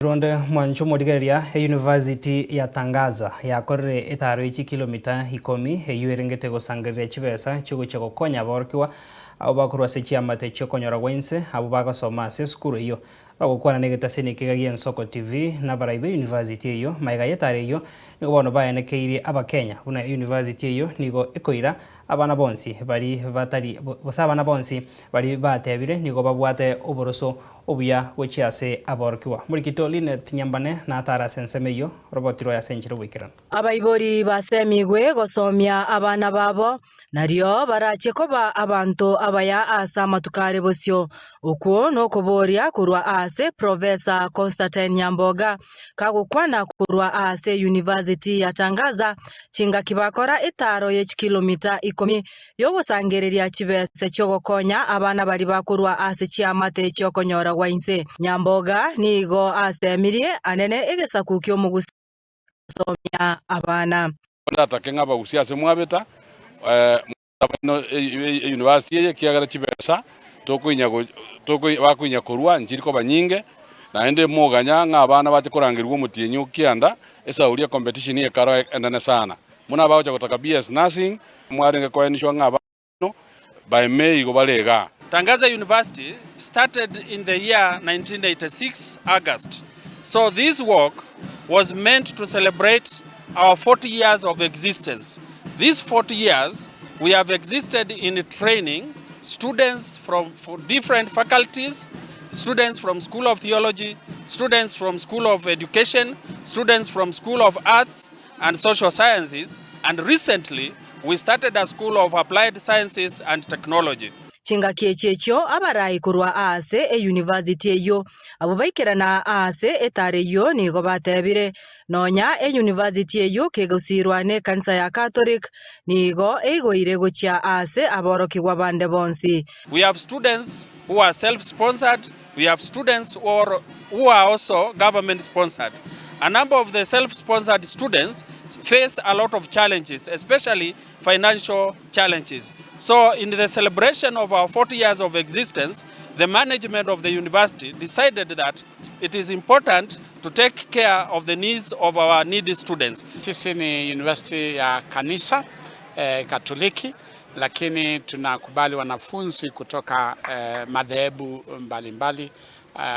Ronde mwancho modigeria University ya Tangaza yakorire Etaro ichi kilomita 10 eyuerengete gosangeria chibesa chiguche gokonya Abaorokigwa abo bakorwa se CHIA cyo konyora gwense abo bagosoma se skuru iyo bagokwana negetaseni kigagia Nsoko TV na baraibe University iyo maiga yetare iyo nigo bono baenekeire Abakenya buna University iyo nigo ekoira abana bonsi bari batari abana bonsi bari batebire nigo babwate oboroso obuya wechiase Abaorokigwa muri kitoli Nyambane na Tara sensemeyo robotiro ya senchiro wikirana ABAIBORI basemigwe gosomia abana babo nario barachekoba abantu abaya asa matukare bosyo uko no koboria kurwa ase Professor Constantine Nyamboga kagukwana kurwa ase University ya Tangaza chinga kibakora Etaro ye kilomita 10 yogosangereria chibese cyo gokonya abana bari bakurwa ase CHIA cyo konyora gwainse Nyamboga NIGO asemirie anene egesakukyo mugusomya abana ndatakenga bagusia se mwabeta university ye kiagara chibesa bakuinya kurwa njiriko banyinge naende moganya ng'abana bache kurangirwa omutienyi kianda esauria competition ye karo endane sana muna baocha gotaka BS nursing mwarenge koenishwa ng'abano by May go balega. Tangaza University started in the year 1986 August. So this work was meant to celebrate our 40 years of existence. These 40 years we have existed in training students from different faculties, students from School of Theology, students from School of Education, students from School of Arts and Social Sciences, and recently we started a School of Applied Sciences and Technology. Chinga kiechecho abarai kurwa ase University eyo abo baikirana ase Etare yo nigo batebire nonya University eyo kegosirwa ne kanisa ya Catholic nigo eigoire gochia ase Abaorokigwa bande bonsi. We have students who are self-sponsored, we have students who are also government-sponsored. A number of the self-sponsored students face a lot of challenges, especially financial challenges. So in the celebration of our 40 years of existence, the management of the university decided that it is important to take care of the needs of our needy students. Sisi ni university ya kanisa Katoliki, lakini tunakubali wanafunzi kutoka madhehebu mbalimbali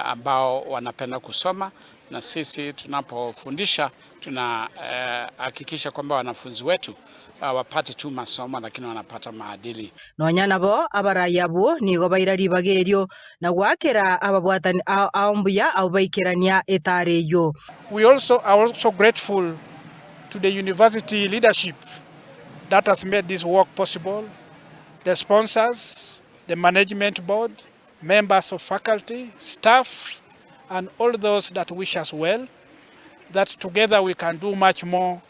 ambao wanapenda kusoma, na sisi tunapofundisha tunahakikisha kwamba wanafunzi wetu wapate tu masomo lakini wanapata maadili. Nonya nabo abarayabu nigo bairari bagerio na gwakera ababwatani aombuya au baikirania Etare yo. We are also grateful to the university leadership that has made this work possible, the sponsors, the management board, members of faculty, staff, and all those that wish us well, that together we can do much more.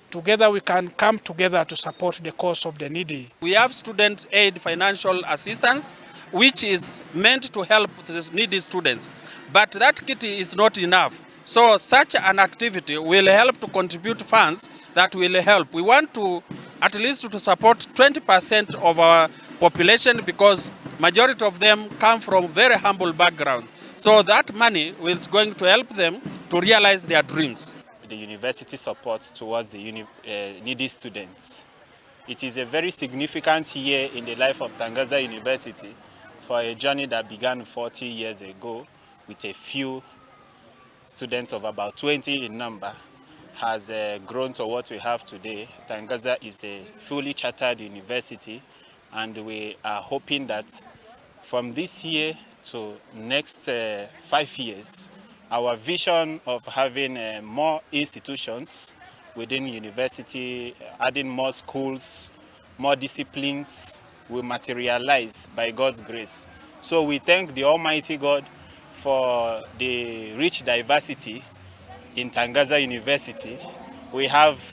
Together we can come together to support the cause of the needy. We have student aid financial assistance, which is meant to help the needy students. But that kitty is not enough. So such an activity will help to contribute funds that will help. We want to at least to support 20% of our population because majority of them come from very humble backgrounds. So that money is going to help them to realize their dreams. The university support towards the needy students. It is a very significant year in the life of Tangaza University for a journey that began 40 years ago with a few students of about 20 in number has grown to what we have today. Tangaza is a fully chartered university, and we are hoping that from this year to next 5 years, our vision of having more institutions within university, adding more schools, more disciplines will materialize by God's grace. So we thank the Almighty God for the rich diversity in Tangaza University. We have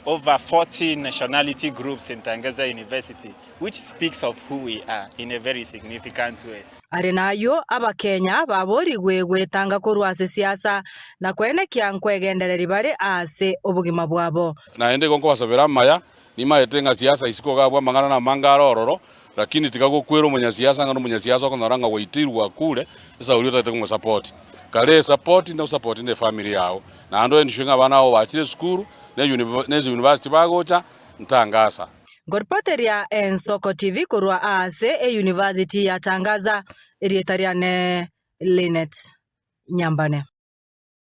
over 40 nationality groups in Tangaza University, which speaks of who we are in a very significant way. Arenayo Abakenya BABORIGWE gwetanga kurwa ase siasa na kwenekia nkwegendereri bari ase obugima bwabo. Naende gonko basabera maya nima etenga siasa isiko gabwa mangana na mangaro ororo lakini tikagokwero munyasiasa ngano munyasiasa konoranga waitirwa kule esa uri utateko support kale support ndo support inde family yao na ando endishinga bana abo bachire skuru ne university bagocha ntangasa Gorpateria Ensoko TV kurwa ase university ya Tangaza irietariane Linet Nyambane.